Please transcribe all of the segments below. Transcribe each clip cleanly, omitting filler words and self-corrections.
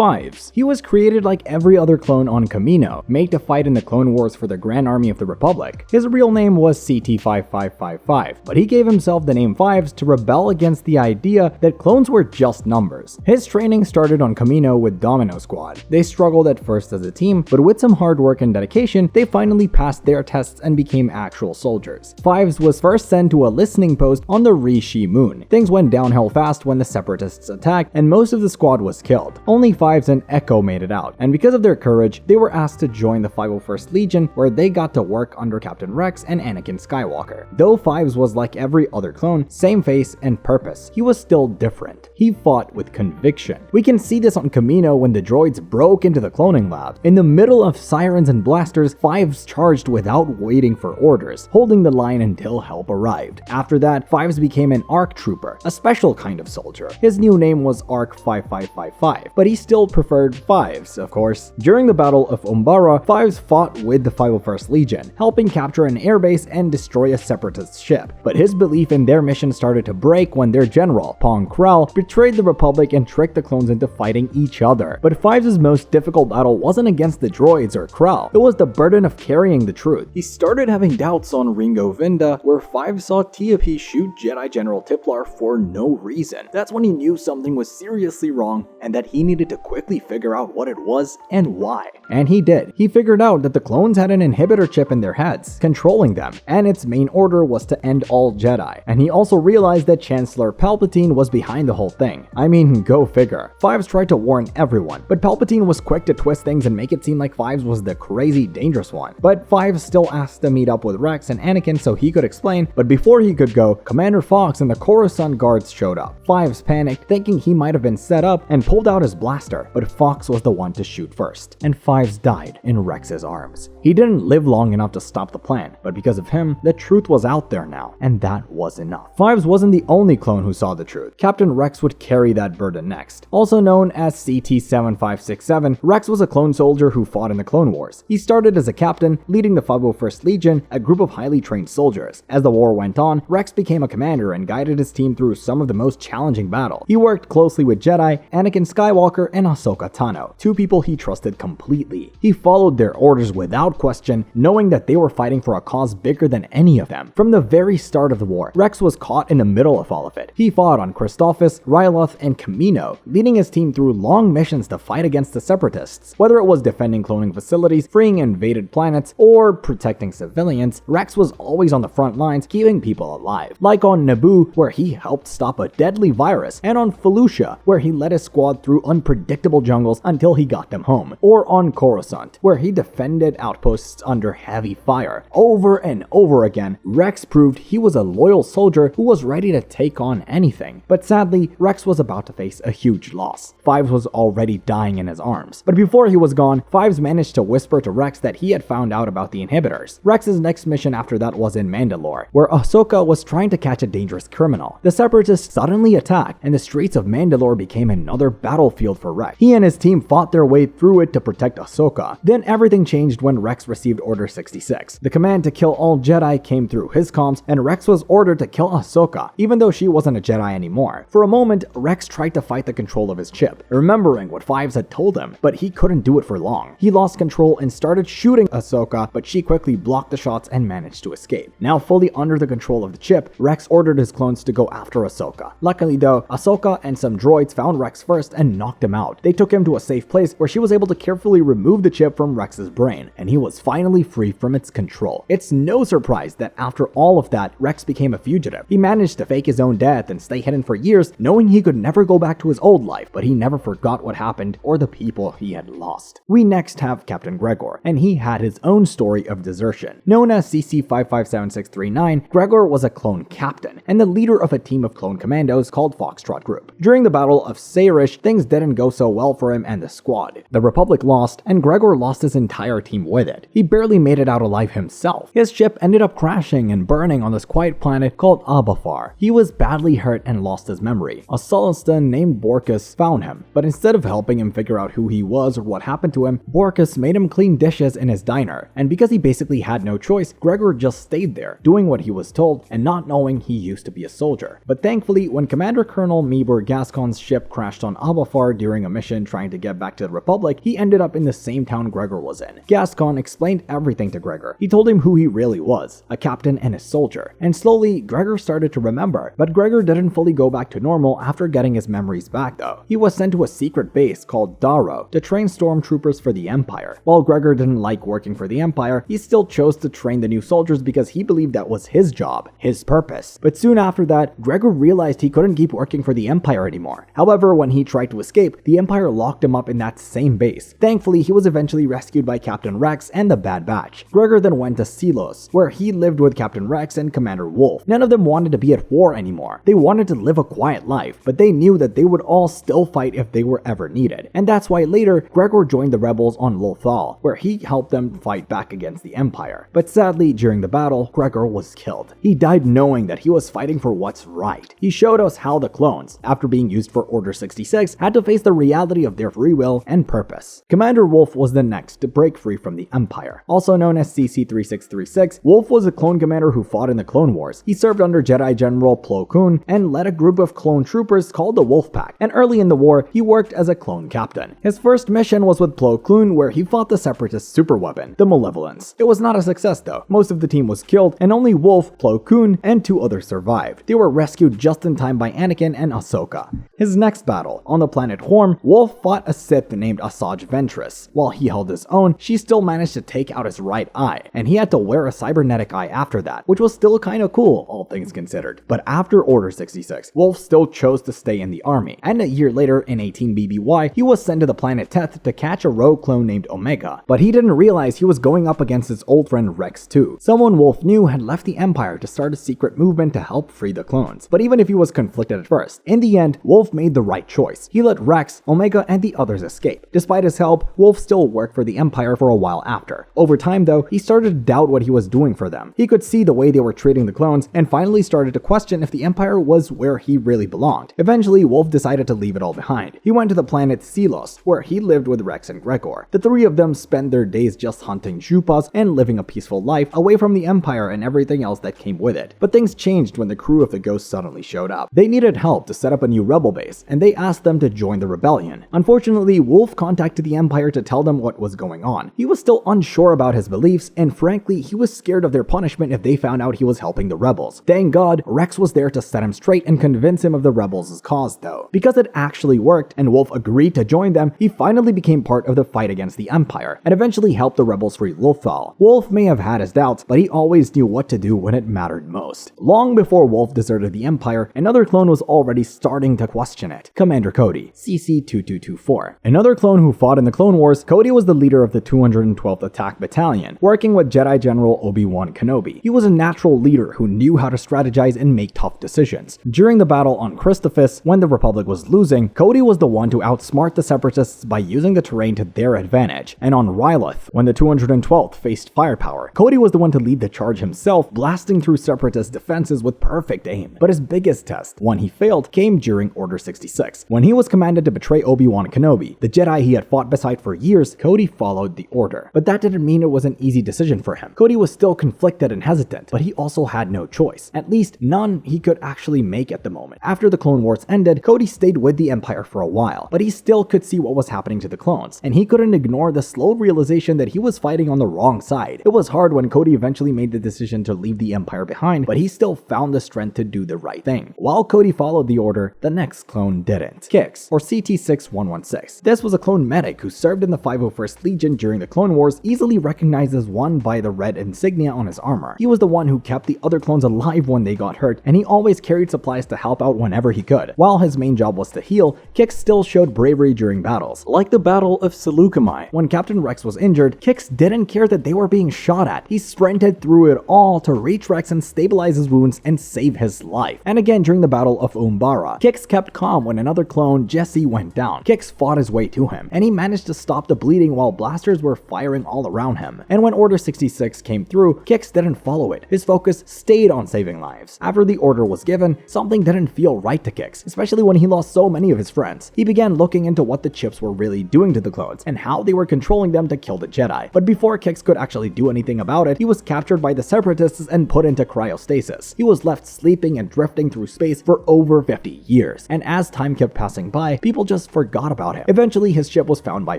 Fives. He was created like every other clone on Kamino, made to fight in the Clone Wars for the Grand Army of the Republic. His real name was CT-5555, but he gave himself the name Fives to rebel against the idea that clones were just numbers. His training started on Kamino with Domino Squad. They struggled at first as a team, but with some hard work and dedication, they finally passed their tests and became actual soldiers. Fives was first sent to a listening post on the Rishi moon. Things went downhill fast when the Separatists attacked, and most of the squad was killed. Only Fives and Echo made it out, and because of their courage, they were asked to join the 501st Legion, where they got to work under Captain Rex and Anakin Skywalker. Though Fives was like every other clone, same face and purpose, he was still different. He fought with conviction. We can see this on Kamino when the droids broke into the cloning lab. In the middle of sirens and blasters, Fives charged without waiting for orders, holding the line until help arrived. After that, Fives became an ARC trooper, a special kind of soldier. His new name was ARC 5555, but he still preferred Fives, of course. During the Battle of Umbara, Fives fought with the 501st Legion, helping capture an airbase and destroy a Separatist ship. But his belief in their mission started to break when their general, Pong Krell, betrayed the Republic and tricked the clones into fighting each other. But Fives' most difficult battle wasn't against the droids or Krell, it was the burden of carrying the truth. He started having doubts on Ringo Vinda, where Fives saw TFP shoot Jedi General Tiplar for no reason. That's when he knew something was seriously wrong and that he needed to quickly figure out what it was and why. And he did. He figured out that the clones had an inhibitor chip in their heads, controlling them, and its main order was to end all Jedi. And he also realized that Chancellor Palpatine was behind the whole thing. I mean, go figure. Fives tried to warn everyone, but Palpatine was quick to twist things and make it seem like Fives was the crazy dangerous one. But Fives still asked to meet up with Rex and Anakin so he could explain, but before he could go, Commander Fox and the Coruscant guards showed up. Fives panicked, thinking he might have been set up, and pulled out his blaster, but Fox was the one to shoot first, and Fives died in Rex's arms. He didn't live long enough to stop the plan, but because of him, the truth was out there now, and that was enough. Fives wasn't the only clone who saw the truth. Captain Rex would carry that burden next. Also known as CT-7567, Rex was a clone soldier who fought in the Clone Wars. He started as a captain, leading the 501st Legion, a group of highly trained soldiers. As the war went on, Rex became a commander and guided his team through some of the most challenging battles. He worked closely with Jedi, Anakin Skywalker, and Ahsoka Tano, two people he trusted completely. He followed their orders without question, knowing that they were fighting for a cause bigger than any of them. From the very start of the war, Rex was caught in the middle of all of it. He fought on Christophsis, Ryloth, and Kamino, leading his team through long missions to fight against the Separatists. Whether it was defending cloning facilities, freeing invaded planets, or protecting civilians, Rex was always on the front lines, keeping people alive. Like on Naboo, where he helped stop a deadly virus, and on Felucia, where he led his squad through unpredictable jungles until he got them home, or on Coruscant, where he defended outposts under heavy fire. Over and over again, Rex proved he was a loyal soldier who was ready to take on anything. But sadly, Rex was about to face a huge loss. Fives was already dying in his arms. But before he was gone, Fives managed to whisper to Rex that he had found out about the inhibitors. Rex's next mission after that was in Mandalore, where Ahsoka was trying to catch a dangerous criminal. The Separatists suddenly attacked, and the streets of Mandalore became another battlefield for Rex. He and his team fought their way through it to protect Ahsoka. Then everything changed when Rex received Order 66. The command to kill all Jedi came through his comms, and Rex was ordered to kill Ahsoka, even though she wasn't a Jedi anymore. For a moment, Rex tried to fight the control of his chip, remembering what Fives had told him, but he couldn't do it for long. He lost control and started shooting Ahsoka, but she quickly blocked the shots and managed to escape. Now fully under the control of the chip, Rex ordered his clones to go after Ahsoka. Luckily though, Ahsoka and some droids found Rex first and knocked him out. They took him to a safe place where she was able to carefully remove the chip from Rex's brain, and he was finally free from its control. It's no surprise that after all of that, Rex became a fugitive. He managed to fake his own death and stay hidden for years, knowing he could never go back to his old life, but he never forgot what happened or the people he had lost. We next have Captain Gregor, and he had his own story of desertion. Known as CC-557639, Gregor was a clone captain and the leader of a team of clone commandos called Foxtrot Group. During the Battle of Sayrish, things didn't go so well for him and the squad. The Republic lost, and Gregor lost his entire team with it. He barely made it out alive himself. His ship ended up crashing and burning on this quiet planet called Abafar. He was badly hurt and lost his memory. A Sullustan named Borkus found him, but instead of helping him figure out who he was or what happened to him, Borkus made him clean dishes in his diner, and because he basically had no choice, Gregor just stayed there, doing what he was told and not knowing he used to be a soldier. But thankfully, when Commander Colonel Mibur Gascon's ship crashed on Abafar during during a mission trying to get back to the Republic, he ended up in the same town Gregor was in. Gascon explained everything to Gregor. He told him who he really was, a captain and a soldier. And slowly, Gregor started to remember. But Gregor didn't fully go back to normal after getting his memories back though. He was sent to a secret base called Darrow to train stormtroopers for the Empire. While Gregor didn't like working for the Empire, he still chose to train the new soldiers because he believed that was his job, his purpose. But soon after that, Gregor realized he couldn't keep working for the Empire anymore. However, when he tried to escape, the Empire locked him up in that same base. Thankfully, he was eventually rescued by Captain Rex and the Bad Batch. Gregor then went to Silos, where he lived with Captain Rex and Commander Wolffe. None of them wanted to be at war anymore. They wanted to live a quiet life, but they knew that they would all still fight if they were ever needed. And that's why later, Gregor joined the rebels on Lothal, where he helped them fight back against the Empire. But sadly, during the battle, Gregor was killed. He died knowing that he was fighting for what's right. He showed us how the clones, after being used for Order 66, had to face the reality of their free will and purpose. Commander Wolffe was the next to break free from the Empire. Also known as CC-3636, Wolffe was a clone commander who fought in the Clone Wars. He served under Jedi General Plo Koon and led a group of clone troopers called the Wolffe Pack, and early in the war, he worked as a clone captain. His first mission was with Plo Koon, where he fought the Separatist superweapon, the Malevolence. It was not a success though. Most of the team was killed, and only Wolffe, Plo Koon, and 2 others survived. They were rescued just in time by Anakin and Ahsoka. His next battle, on the planet Horm, Wolffe fought a Sith named Asajj Ventress. While he held his own, she still managed to take out his right eye, and he had to wear a cybernetic eye after that, which was still kinda cool, all things considered. But after Order 66, Wolffe still chose to stay in the army, and a year later, in 18 BBY, he was sent to the planet Teth to catch a rogue clone named Omega. But he didn't realize he was going up against his old friend Rex too. Someone Wolffe knew had left the Empire to start a secret movement to help free the clones. But even if he was conflicted at first, in the end, Wolffe made the right choice. He let Rex, Omega, and the others escape. Despite his help, Wolffe still worked for the Empire for a while after. Over time though, he started to doubt what he was doing for them. He could see the way they were treating the clones, and finally started to question if the Empire was where he really belonged. Eventually, Wolffe decided to leave it all behind. He went to the planet Silos, where he lived with Rex and Gregor. The 3 of them spent their days just hunting Jupas and living a peaceful life away from the Empire and everything else that came with it. But things changed when the crew of the Ghost suddenly showed up. They needed help to set up a new rebel base, and they asked them to join the rebellion. Unfortunately, Wolffe contacted the Empire to tell them what was going on. He was still unsure about his beliefs, and frankly, he was scared of their punishment if they found out he was helping the rebels. Thank God, Rex was there to set him straight and convince him of the rebels' cause though. Because it actually worked, and Wolffe agreed to join them, he finally became part of the fight against the Empire, and eventually helped the rebels free Lothal. Wolffe may have had his doubts, but he always knew what to do when it mattered most. Long before Wolffe deserted the Empire, another clone was already starting to question it. Commander Cody, CC-2224. Another clone who fought in the Clone Wars, Cody was the leader of the 212th Attack Battalion, working with Jedi General Obi-Wan Kenobi. He was a natural leader who knew how to strategize and make tough decisions. During the battle on Christophsis, when the Republic was losing, Cody was the one to outsmart the Separatists by using the terrain to their advantage. And on Ryloth, when the 212th faced firepower, Cody was the one to lead the charge himself, blasting through Separatist defenses with perfect aim. But his biggest test, one he failed, came during Order 66. When he was commanded to betray Obi-Wan Kenobi, the Jedi he had fought beside for years, Cody followed the order. But that didn't mean it was an easy decision for him. Cody was still conflicted and hesitant, but he also had no choice. At least none he could actually make at the moment. After the Clone Wars ended, Cody stayed with the Empire for a while, but he still could see what was happening to the clones, and he couldn't ignore the slow realization that he was fighting on the wrong side. It was hard when Cody eventually made the decision to leave the Empire behind, but he still found the strength to do the right thing. While Cody followed the order, the next clone didn't. Kix, or CT-6116. This was a clone medic who served in the 501st Legion during the Clone Wars, easily recognized as one by the red insignia on his armor. He was the one who kept the other clones alive when they got hurt, and he always carried supplies to help out whenever he could. While his main job was to heal, Kix still showed bravery during battles. Like the Battle of Seleucami, when Captain Rex was injured, Kix didn't care that they were being shot at. He sprinted through it all to reach Rex and stabilize his wounds and save his life. And again during the Battle of Umbara, Kix kept calm when another clone, Jesse, went down. Kix fought his way to him, and he managed to stop the bleeding while blasters were firing all around him. And when Order 66 came through, Kix didn't follow it. His focus stayed on saving lives. After the order was given, something didn't feel right to Kix, especially when he lost so many of his friends. He began looking into what the chips were really doing to the clones, and how they were controlling them to kill the Jedi. But before Kix could actually do anything about it, he was captured by the Separatists and put into cryostasis. He was left sleeping and drifting through space for over 50 years. And as time kept passing by, people just forgot about him. Eventually, his ship was found by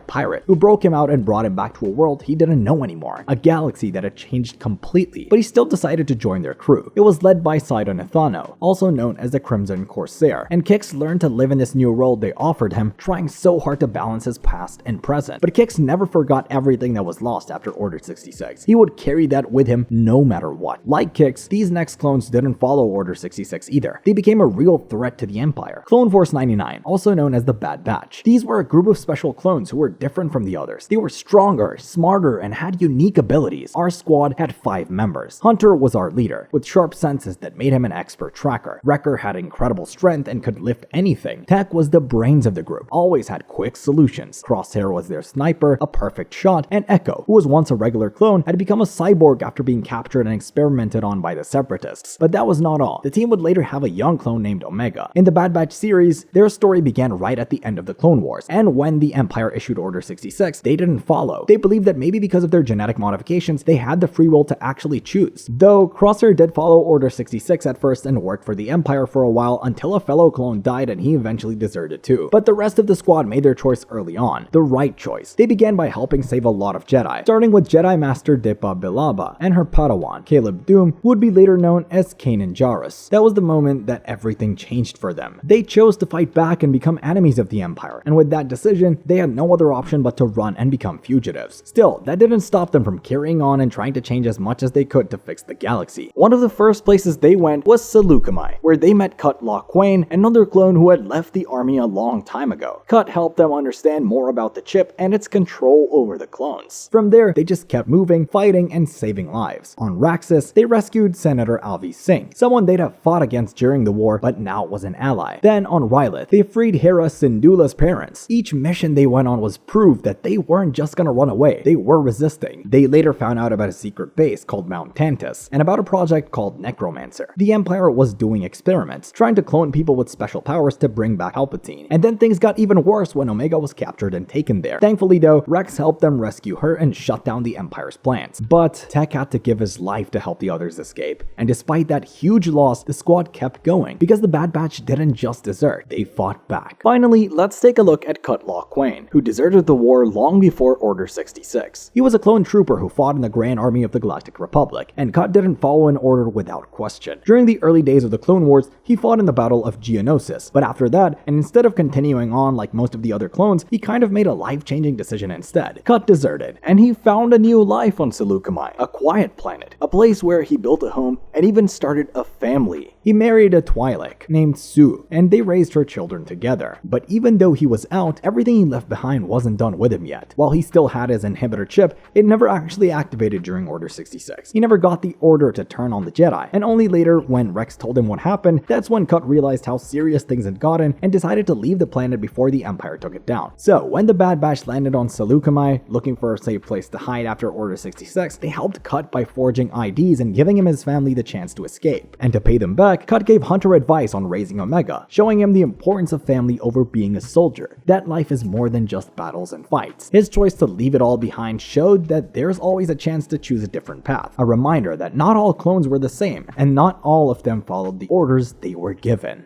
Pirate, who broke him out and brought him back to a world he didn't know anymore, a galaxy that had changed completely, but he still decided to join their crew. It was led by Sidon Ithano, also known as the Crimson Corsair, and Kix learned to live in this new world they offered him, trying so hard to balance his past and present. But Kix never forgot everything that was lost after Order 66. He would carry that with him no matter what. Like Kix, these next clones didn't follow Order 66 either. They became a real threat to the Empire. Clone Force 99, also known as the Bad Batch. These were a group of special clones who were different from the others. They were stronger, smarter, and had unique abilities. Our squad had 5 members. Hunter was our leader, with sharp senses that made him an expert tracker. Wrecker had incredible strength and could lift anything. Tech was the brains of the group, always had quick solutions. Crosshair was their sniper, a perfect shot, and Echo, who was once a regular clone, had become a cyborg after being captured and experimented on by the Separatists. But that was not all. The team would later have a young clone named Omega. In the Bad Batch series, their story began right at the end of the Clone Wars, and when the Empire issued Order 66, they didn't follow. They believed that maybe because of their genetic modifications, they had the free will to actually choose. Though Crosshair did follow Order 66 at first and worked for the Empire for a while until a fellow clone died and he eventually deserted too. But the rest of the squad made their choice early on, the right choice. They began by helping save a lot of Jedi, starting with Jedi Master Depa Billaba and her Padawan, Caleb Doom, who would be later known as Kanan Jarrus. That was the moment that everything changed for them. They chose to fight back and become enemies of the Empire, and with that decision, they had no other option but to run and become fugitives. Still, that didn't stop them from carrying on and trying to change as much as they could to fix the galaxy. One of the first places they went was Seleucami, where they met Cut Lawquane, another clone who had left the army a long time ago. Cut helped them understand more about the chip and its control over the clones. From there, they just kept moving, fighting, and saving lives. On Raxus, they rescued Senator Alvi Singh, someone they'd have fought against during the war but now was an ally. Then on Rylith, they freed Hera Syndulla's parents. Each mission they went on was proof that they weren't just gonna run away, they were resisting. They later found out about a secret base called Mount Tantus, and about a project called Necromancer. The Empire was doing experiments, trying to clone people with special powers to bring back Palpatine. And then things got even worse when Omega was captured and taken there. Thankfully though, Rex helped them rescue her and shut down the Empire's plans. But Tech had to give his life to help the others escape. And despite that huge loss, the squad kept going, because the Bad Batch didn't just desert, they fought back. Finally, let's take a look at Cut Lawquane, who deserted the war long before Order 66. He was a clone trooper who fought in the Grand Army of the Galactic Republic, and Cut didn't follow an order without question. During the early days of the Clone Wars, he fought in the Battle of Geonosis, but after that, and instead of continuing on like most of the other clones, he kind of made a life-changing decision instead. Cut deserted, and he found a new life on Seleucami, a quiet planet, a place where he built a home and even started a family. He married a Twi'lek named Sue, and they raised her children together. But even though he was out, everything he left behind wasn't done with him yet. While he still had his inhibitor chip, it never actually activated during Order 66. He never got the order to turn on the Jedi, and only later, when Rex told him what happened, that's when Cut realized how serious things had gotten and decided to leave the planet before the Empire took it down. So, when the Bad Batch landed on Seleucami, looking for a safe place to hide after Order 66, they helped Cut by forging IDs and giving him his family the chance to escape. And to pay them back, Cut gave Hunter advice on raising Omega, showing him the importance of family over being a soldier. That life is more than just battles and fights. His choice to leave it all behind showed that there's always a chance to choose a different path. A reminder that not all clones were the same, and not all of them followed the orders they were given.